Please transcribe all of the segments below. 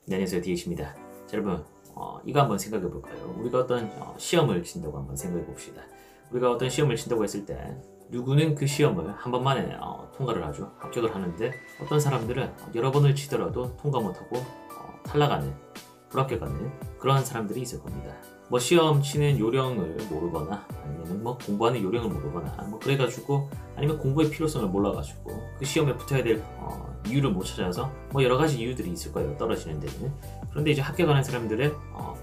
네, 안녕하세요, DH입니다. 여러분, 이거 한번 생각해 볼까요? 우리가 어떤 시험을 친다고 한번 생각해 봅시다. 우리가 어떤 시험을 친다고 했을 때 누구는 그 시험을 한 번만에 통과를 하죠. 합격을 하는데 어떤 사람들은 여러 번을 치더라도 통과 못하고 탈락하는, 불합격하는 그러한 사람들이 있을 겁니다. 뭐 시험 치는 요령을 모르거나 아니면 뭐 공부하는 요령을 모르거나 뭐 그래가지고 아니면 공부의 필요성을 몰라가지고 그 시험에 붙어야 될 이유를 못 찾아서 뭐 여러 가지 이유들이 있을 거예요. 떨어지는 데는. 그런데 이제 합격하는 사람들의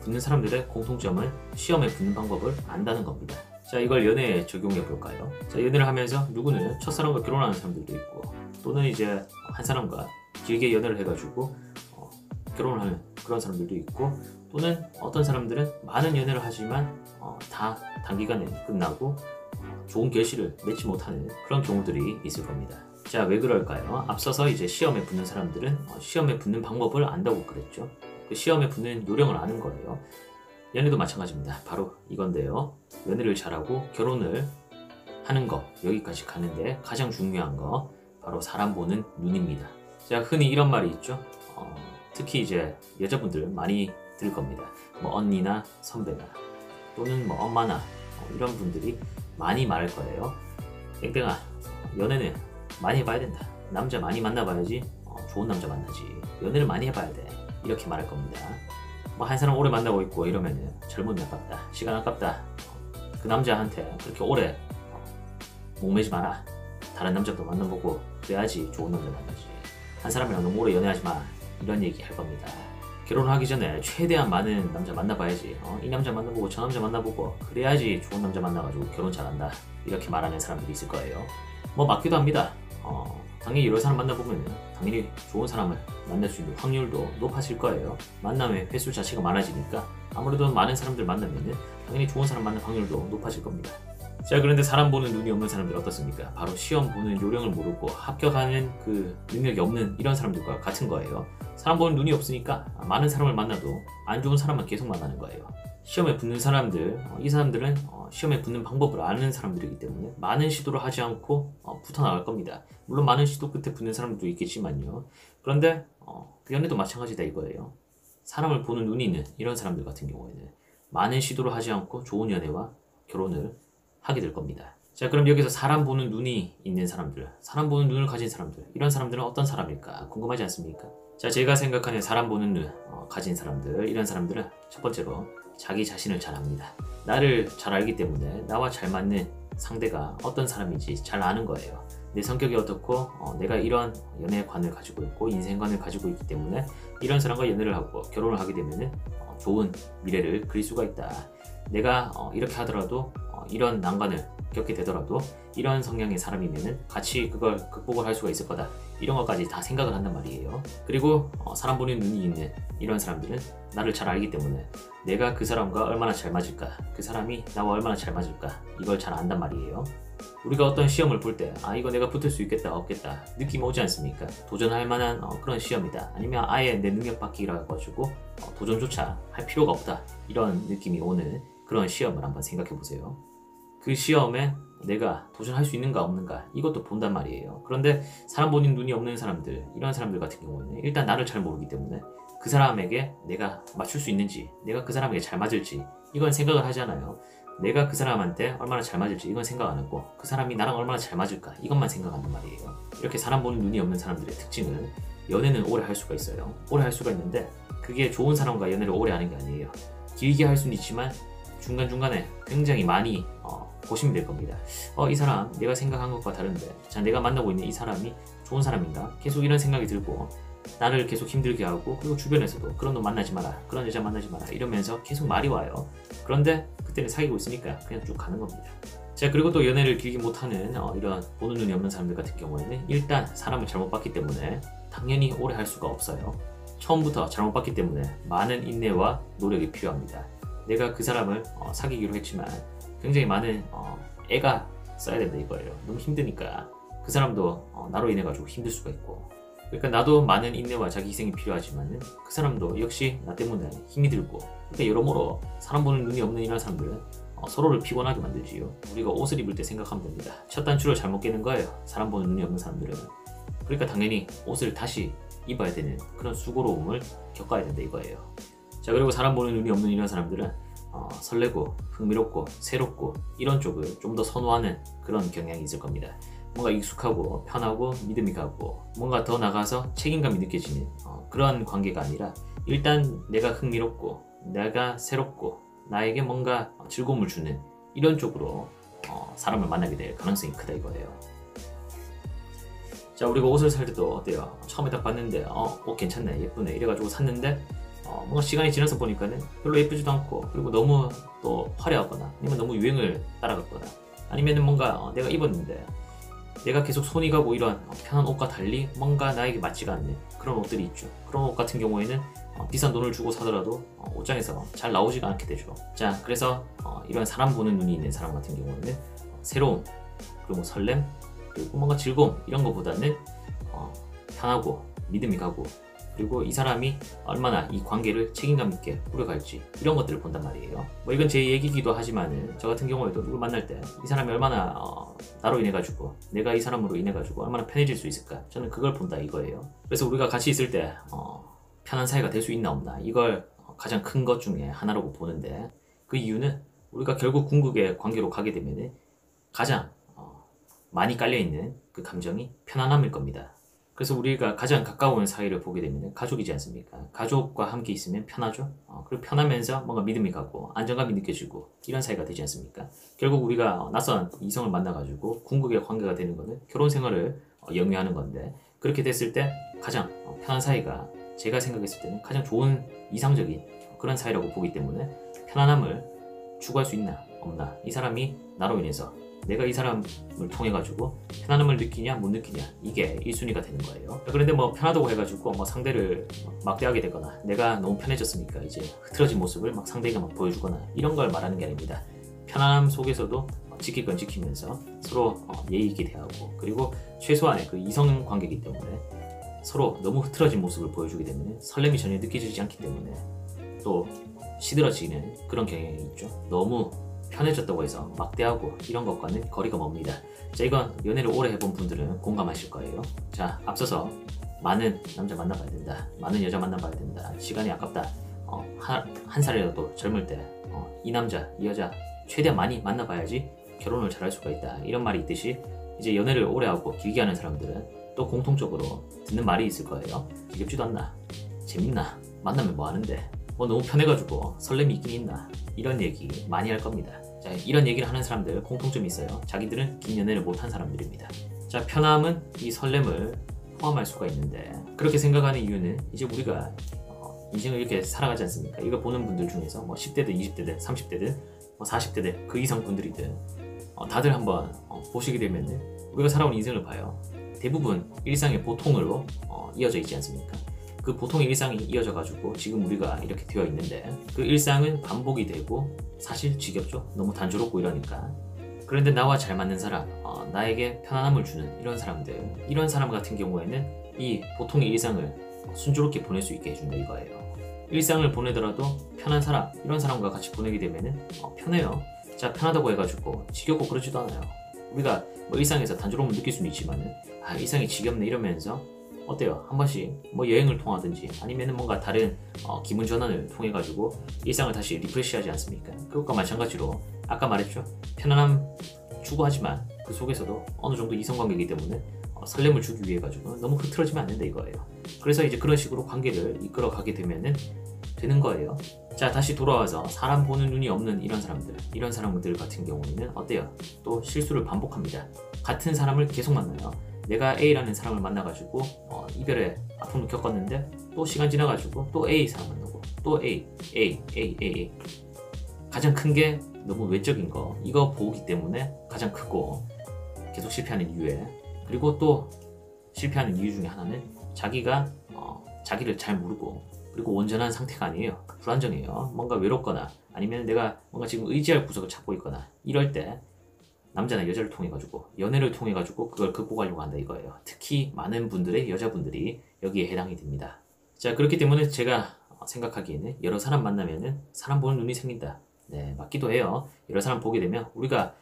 붙는 사람들의 공통점은 시험에 붙는 방법을 안다는 겁니다. 자, 이걸 연애에 적용해 볼까요? 자, 연애를 하면서 누구는 첫사랑과 결혼하는 사람들도 있고 또는 이제 한 사람과 길게 연애를 해가지고 결혼을 하는 그런 사람들도 있고 또는 어떤 사람들은 많은 연애를 하지만 다 단기간에 끝나고 좋은 결실을 맺지 못하는 그런 경우들이 있을 겁니다. 자, 왜 그럴까요? 앞서서 이제 시험에 붙는 사람들은 시험에 붙는 방법을 안다고 그랬죠. 그 시험에 붙는 요령을 아는 거예요. 연애도 마찬가지입니다. 바로 이건데요. 연애를 잘하고 결혼을 하는 거, 여기까지 가는데 가장 중요한 거 바로 사람 보는 눈입니다. 자, 흔히 이런 말이 있죠. 특히 이제 여자분들 많이 들을 겁니다. 뭐 언니나 선배나 또는 뭐 엄마나 이런 분들이 많이 말할 거예요. 땡땡아, 연애는 많이 해봐야 된다. 남자 많이 만나봐야지 좋은 남자 만나지. 연애를 많이 해봐야 돼. 이렇게 말할 겁니다. 뭐 한 사람 오래 만나고 있고 이러면은 젊음이 아깝다, 시간 아깝다. 그 남자한테 그렇게 오래 목매지 마라. 다른 남자도 만나보고 그래야지 좋은 남자 만나지. 한 사람이랑 너무 오래 연애하지 마. 이런 얘기 할 겁니다. 결혼하기 전에 최대한 많은 남자 만나봐야지. 이 남자 만나보고 저 남자 만나보고 그래야지 좋은 남자 만나가지고 결혼 잘한다. 이렇게 말하는 사람들이 있을 거예요. 뭐 맞기도 합니다. 당연히 여러 사람 만나보면 당연히 좋은 사람을 만날 수 있는 확률도 높아질 거예요. 만남의 횟수 자체가 많아지니까 아무래도 많은 사람들 만나면 당연히 좋은 사람 만날 확률도 높아질 겁니다. 자, 그런데 사람 보는 눈이 없는 사람들 어떻습니까? 바로 시험 보는 요령을 모르고 합격하는 그 능력이 없는 이런 사람들과 같은 거예요. 사람 보는 눈이 없으니까 많은 사람을 만나도 안 좋은 사람만 계속 만나는 거예요. 시험에 붙는 사람들, 이 사람들은 시험에 붙는 방법을 아는 사람들이기 때문에 많은 시도를 하지 않고 붙어 나갈 겁니다. 물론 많은 시도 끝에 붙는 사람들도 있겠지만요. 그런데 연애도 마찬가지다 이거예요. 사람을 보는 눈이 있는 이런 사람들 같은 경우에는 많은 시도를 하지 않고 좋은 연애와 결혼을 하게 될 겁니다. 자, 그럼 여기서 사람 보는 눈이 있는 사람들, 사람 보는 눈을 가진 사람들, 이런 사람들은 어떤 사람일까 궁금하지 않습니까? 자, 제가 생각하는 사람 보는 눈 가진 사람들, 이런 사람들은 첫 번째로 자기 자신을 잘 압니다. 나를 잘 알기 때문에 나와 잘 맞는 상대가 어떤 사람인지 잘 아는 거예요. 내 성격이 어떻고 내가 이런 연애관을 가지고 있고 인생관을 가지고 있기 때문에 이런 사람과 연애를 하고 결혼을 하게 되면 좋은 미래를 그릴 수가 있다. 내가 이렇게 하더라도 이런 난관을 겪게 되더라도 이런 성향의 사람이면 같이 그걸 극복을 할 수가 있을 거다. 이런 것까지 다 생각을 한단 말이에요. 그리고 사람 보는 눈이 있는 이런 사람들은 나를 잘 알기 때문에 내가 그 사람과 얼마나 잘 맞을까, 그 사람이 나와 얼마나 잘 맞을까, 이걸 잘 안단 말이에요. 우리가 어떤 시험을 볼 때 이거 내가 붙을 수 있겠다 없겠다 느낌 오지 않습니까? 도전할 만한 그런 시험이다, 아니면 아예 내 능력 받기라 가지고 도전조차 할 필요가 없다, 이런 느낌이 오는 그런 시험을 한번 생각해 보세요. 그 시험에 내가 도전할 수 있는가 없는가 이것도 본단 말이에요. 그런데 사람 보는 눈이 없는 사람들, 이런 사람들 같은 경우에는 일단 나를 잘 모르기 때문에 그 사람에게 내가 맞출 수 있는지, 내가 그 사람에게 잘 맞을지 이건 생각을 하잖아요. 내가 그 사람한테 얼마나 잘 맞을지 이건 생각 안 하고 그 사람이 나랑 얼마나 잘 맞을까 이것만 생각한단 말이에요. 이렇게 사람 보는 눈이 없는 사람들의 특징은 연애는 오래 할 수가 있어요. 오래 할 수가 있는데 그게 좋은 사람과 연애를 오래 하는 게 아니에요. 길게 할 수는 있지만 중간중간에 굉장히 많이 고심이 될 겁니다. 이 사람 내가 생각한 것과 다른데, 자, 내가 만나고 있는 이 사람이 좋은 사람인가? 계속 이런 생각이 들고 나를 계속 힘들게 하고, 그리고 주변에서도 그런 놈 만나지 마라, 그런 여자 만나지 마라 이러면서 계속 말이 와요. 그런데 그때는 사귀고 있으니까 그냥 쭉 가는 겁니다. 자, 그리고 또 연애를 길게 못하는 이런 보는 눈이 없는 사람들 같은 경우에는 일단 사람을 잘못 봤기 때문에 당연히 오래 할 수가 없어요. 처음부터 잘못 봤기 때문에 많은 인내와 노력이 필요합니다. 내가 그 사람을 사귀기로 했지만 굉장히 많은 애가 써야 된다 이거예요. 너무 힘드니까 그 사람도 나로 인해 가지고 힘들 수가 있고, 그러니까 나도 많은 인내와 자기 희생이 필요하지만 그 사람도 역시 나 때문에 힘이 들고, 그러니까 여러모로 사람 보는 눈이 없는 이런 사람들은 서로를 피곤하게 만들지요. 우리가 옷을 입을 때 생각하면 됩니다. 첫 단추를 잘못 깨는 거예요, 사람 보는 눈이 없는 사람들은. 그러니까 당연히 옷을 다시 입어야 되는 그런 수고로움을 겪어야 된다 이거예요. 자, 그리고 사람 보는 눈이 없는 이런 사람들은 설레고 흥미롭고 새롭고 이런 쪽을 좀 더 선호하는 그런 경향이 있을 겁니다. 뭔가 익숙하고 편하고 믿음이 가고 뭔가 더 나가서 책임감이 느껴지는 그런 관계가 아니라 일단 내가 흥미롭고 내가 새롭고 나에게 뭔가 즐거움을 주는 이런 쪽으로 사람을 만나게 될 가능성이 크다 이거예요. 자, 우리가 옷을 살 때도 어때요? 처음에 딱 봤는데 옷 괜찮네 예쁘네 이래가지고 샀는데 뭔가 시간이 지나서 보니까는 별로 예쁘지도 않고 그리고 너무 또 화려하거나 아니면 너무 유행을 따라갔거나 아니면 뭔가 내가 입었는데 내가 계속 손이 가고 이런 편한 옷과 달리 뭔가 나에게 맞지가 않는 그런 옷들이 있죠. 그런 옷 같은 경우에는 비싼 돈을 주고 사더라도 옷장에서 잘 나오지가 않게 되죠. 자, 그래서 이런 사람 보는 눈이 있는 사람 같은 경우에는 새로움 그리고 설렘 그리고 뭔가 즐거움 이런 것보다는 편하고 믿음이 가고 그리고 이 사람이 얼마나 이 관계를 책임감 있게 꾸려갈지 이런 것들을 본단 말이에요. 뭐 이건 제 얘기기도 하지만은 저 같은 경우에도 누굴 만날 때 이 사람이 얼마나 나로 인해 가지고 내가 이 사람으로 인해 가지고 얼마나 편해질 수 있을까 저는 그걸 본다 이거예요. 그래서 우리가 같이 있을 때 편한 사이가 될 수 있나 없나 이걸 가장 큰 것 중에 하나라고 보는데 그 이유는 우리가 결국 궁극의 관계로 가게 되면은 가장 많이 깔려있는 그 감정이 편안함일 겁니다. 그래서 우리가 가장 가까운 사이를 보게 되면 가족이지 않습니까? 가족과 함께 있으면 편하죠? 그리고 편하면서 뭔가 믿음이 가고 안정감이 느껴지고 이런 사이가 되지 않습니까? 결국 우리가 낯선 이성을 만나가지고 궁극의 관계가 되는 거는 결혼 생활을 영위하는 건데 그렇게 됐을 때 가장 편한 사이가 제가 생각했을 때는 가장 좋은 이상적인 그런 사이라고 보기 때문에 편안함을 추구할 수 있나 없나 이 사람이 나로 인해서 내가 이 사람을 통해 가지고 편안함을 느끼냐 못 느끼냐 이게 1순위가 되는 거예요. 그런데 뭐 편하다고 해가지고 뭐 상대를 막대하게 되거나 내가 너무 편해졌으니까 이제 흐트러진 모습을 막 상대에게 막 보여주거나 이런 걸 말하는 게 아닙니다. 편안함 속에서도 지킬 건 지키면서 서로 예의 있게 대하고 그리고 최소한의 그 이성 관계이기 때문에 서로 너무 흐트러진 모습을 보여주게 되면 설렘이 전혀 느껴지지 않기 때문에 또 시들어지는 그런 경향이 있죠. 너무 편해졌다고 해서 막대하고 이런 것과는 거리가 먼니다. 자, 이건 연애를 오래 해본 분들은 공감하실 거예요. 자, 앞서서 많은 남자 만나봐야 된다. 많은 여자 만나봐야 된다. 시간이 아깝다. 한 살이라도 젊을 때 이 남자, 이 여자 최대한 많이 만나봐야지 결혼을 잘할 수가 있다. 이런 말이 있듯이 이제 연애를 오래 하고 길게 하는 사람들은 또 공통적으로 듣는 말이 있을 거예요. 지겹지도 않나? 재밌나? 만나면 뭐 하는데? 뭐 너무 편해가지고 설렘이 있긴 있나? 이런 얘기 많이 할 겁니다. 자, 이런 얘기를 하는 사람들 공통점이 있어요. 자기들은 긴 연애를 못한 사람들입니다. 자, 편함은 이 설렘을 포함할 수가 있는데 그렇게 생각하는 이유는 이제 우리가 인생을 이렇게 살아가지 않습니까? 이걸 보는 분들 중에서 뭐 10대든 20대든 30대든 뭐 40대든 그 이상 분들이든 다들 한번 보시게 되면 우리가 살아온 인생을 봐요. 대부분 일상의 보통으로 이어져 있지 않습니까? 그 보통의 일상이 이어져 가지고 지금 우리가 이렇게 되어 있는데 그 일상은 반복이 되고 사실 지겹죠? 너무 단조롭고 이러니까. 그런데 나와 잘 맞는 사람, 나에게 편안함을 주는 이런 사람들, 이런 사람 같은 경우에는 이 보통의 일상을 순조롭게 보낼 수 있게 해준다 이거예요. 일상을 보내더라도 편한 사람, 이런 사람과 같이 보내게 되면은 편해요. 자, 편하다고 해가지고 지겹고 그러지도 않아요. 우리가 뭐 일상에서 단조로움을 느낄 수는 있지만은 일상이 지겹네 이러면서 어때요? 한 번씩 뭐 여행을 통하든지 아니면은 뭔가 다른 기분 전환을 통해 가지고 일상을 다시 리프레시하지 않습니까? 그것과 마찬가지로 아까 말했죠. 편안함 추구하지만 그 속에서도 어느 정도 이성관계이기 때문에 설렘을 주기 위해 가지고 너무 흐트러지면 안 된다 이거예요. 그래서 이제 그런 식으로 관계를 이끌어 가게 되면은 되는 거예요. 자, 다시 돌아와서 사람 보는 눈이 없는 이런 사람들 같은 경우에는 어때요? 또 실수를 반복합니다. 같은 사람을 계속 만나요. 내가 A라는 사람을 만나가지고 이별의 아픔을 겪었는데 또 시간 지나가지고 또 A 사람 만나고 또 A 가장 큰 게 너무 외적인 거 이거 보기 때문에 가장 크고 계속 실패하는 이유에 그리고 또 실패하는 이유 중에 하나는 자기가 자기를 잘 모르고 그리고 온전한 상태가 아니에요. 불안정해요. 뭔가 외롭거나 아니면 내가 뭔가 지금 의지할 구석을 찾고 있거나 이럴 때 남자나 여자를 통해 가지고 연애를 통해 가지고 그걸 극복하려고 한다 이거예요. 특히 많은 분들의 여자분들이 여기에 해당이 됩니다. 자, 그렇기 때문에 제가 생각하기에는 여러 사람 만나면은 사람 보는 눈이 생긴다. 네, 맞기도 해요. 여러 사람 보게 되면 우리가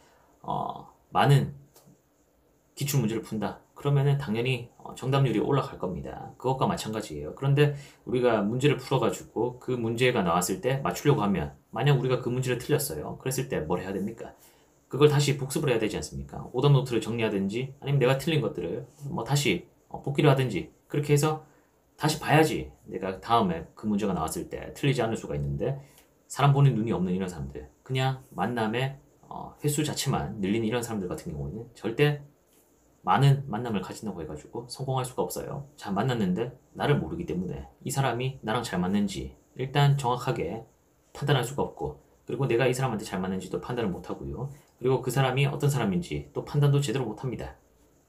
많은 기출 문제를 푼다. 그러면은 당연히 정답률이 올라갈 겁니다. 그것과 마찬가지예요. 그런데 우리가 문제를 풀어가지고 그 문제가 나왔을 때 맞추려고 하면 만약 우리가 그 문제를 틀렸어요. 그랬을 때 뭘 해야 됩니까? 그걸 다시 복습을 해야 되지 않습니까? 오답 노트를 정리하든지 아니면 내가 틀린 것들을 뭐 다시 복기를 하든지 그렇게 해서 다시 봐야지 내가 다음에 그 문제가 나왔을 때 틀리지 않을 수가 있는데 사람 보는 눈이 없는 이런 사람들 그냥 만남의 횟수 자체만 늘리는 이런 사람들 같은 경우에는 절대 많은 만남을 가진다고 해가지고 성공할 수가 없어요. 잘 만났는데 나를 모르기 때문에 이 사람이 나랑 잘 맞는지 일단 정확하게 판단할 수가 없고 그리고 내가 이 사람한테 잘 맞는지도 판단을 못하고요. 그리고 그 사람이 어떤 사람인지 또 판단도 제대로 못합니다.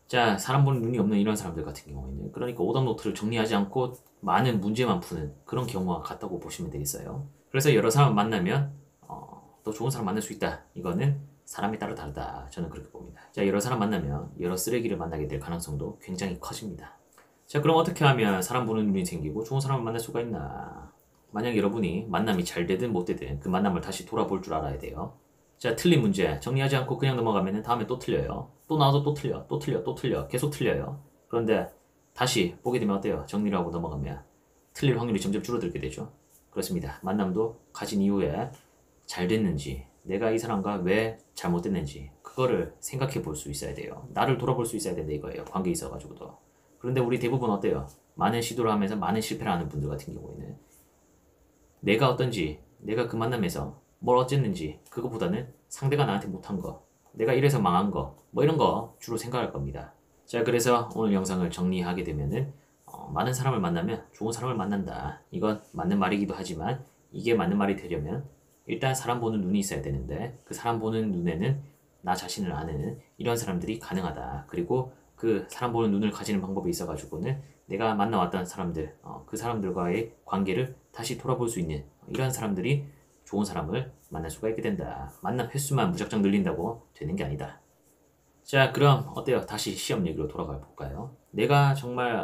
자, 사람 보는 눈이 없는 이런 사람들 같은 경우에는 그러니까 오답 노트를 정리하지 않고 많은 문제만 푸는 그런 경우가 같다고 보시면 되겠어요. 그래서 여러 사람 만나면 더 좋은 사람 만날 수 있다. 이거는 사람에 따라 다르다. 저는 그렇게 봅니다. 자, 여러 사람 만나면 여러 쓰레기를 만나게 될 가능성도 굉장히 커집니다. 자, 그럼 어떻게 하면 사람 보는 눈이 생기고 좋은 사람을 만날 수가 있나? 만약 여러분이 만남이 잘 되든 못 되든 그 만남을 다시 돌아볼 줄 알아야 돼요. 자, 틀린 문제 정리하지 않고 그냥 넘어가면 다음에 또 틀려요. 또 나와도 또 틀려, 또 틀려, 또 틀려. 계속 틀려요. 그런데 다시 보게 되면 어때요? 정리를 하고 넘어가면 틀릴 확률이 점점 줄어들게 되죠. 그렇습니다. 만남도 가진 이후에 잘 됐는지 내가 이 사람과 왜 잘못됐는지 그거를 생각해 볼 수 있어야 돼요. 나를 돌아볼 수 있어야 된다 이거예요. 관계에 있어가지고도. 그런데 우리 대부분 어때요? 많은 시도를 하면서 많은 실패를 하는 분들 같은 경우에는 내가 어떤지 내가 그 만남에서 뭘 어쨌는지 그거보다는 상대가 나한테 못한 거 내가 이래서 망한 거 뭐 이런 거 주로 생각할 겁니다. 자, 그래서 오늘 영상을 정리하게 되면은 많은 사람을 만나면 좋은 사람을 만난다. 이건 맞는 말이기도 하지만 이게 맞는 말이 되려면 일단 사람 보는 눈이 있어야 되는데 그 사람 보는 눈에는 나 자신을 아는 이런 사람들이 가능하다. 그리고 그 사람 보는 눈을 가지는 방법이 있어가지고는 내가 만나왔던 사람들, 그 사람들과의 관계를 다시 돌아볼 수 있는 이런 사람들이 좋은 사람을 만날 수가 있게 된다. 만남 횟수만 무작정 늘린다고 되는 게 아니다. 자, 그럼 어때요? 다시 시험 얘기로 돌아가 볼까요? 내가 정말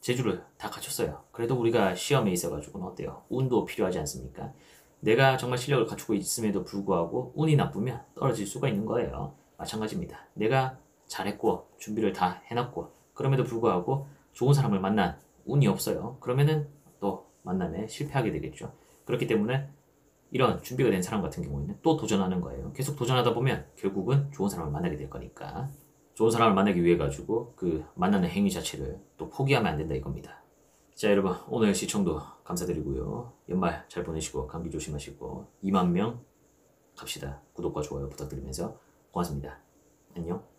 재주를 다 갖췄어요. 그래도 우리가 시험에 있어가지고는 어때요? 운도 필요하지 않습니까? 내가 정말 실력을 갖추고 있음에도 불구하고 운이 나쁘면 떨어질 수가 있는 거예요. 마찬가지입니다. 내가 잘했고 준비를 다 해놨고 그럼에도 불구하고 좋은 사람을 만난 운이 없어요. 그러면은 또 만남에 실패하게 되겠죠. 그렇기 때문에 이런 준비가 된 사람 같은 경우에는 또 도전하는 거예요. 계속 도전하다 보면 결국은 좋은 사람을 만나게 될 거니까 좋은 사람을 만나기 위해 가지고 그 만나는 행위 자체를 또 포기하면 안 된다 이겁니다. 자, 여러분 오늘 시청도 감사드리고요. 연말 잘 보내시고 감기 조심하시고 2만 명 갑시다. 구독과 좋아요 부탁드리면서 고맙습니다. 안녕.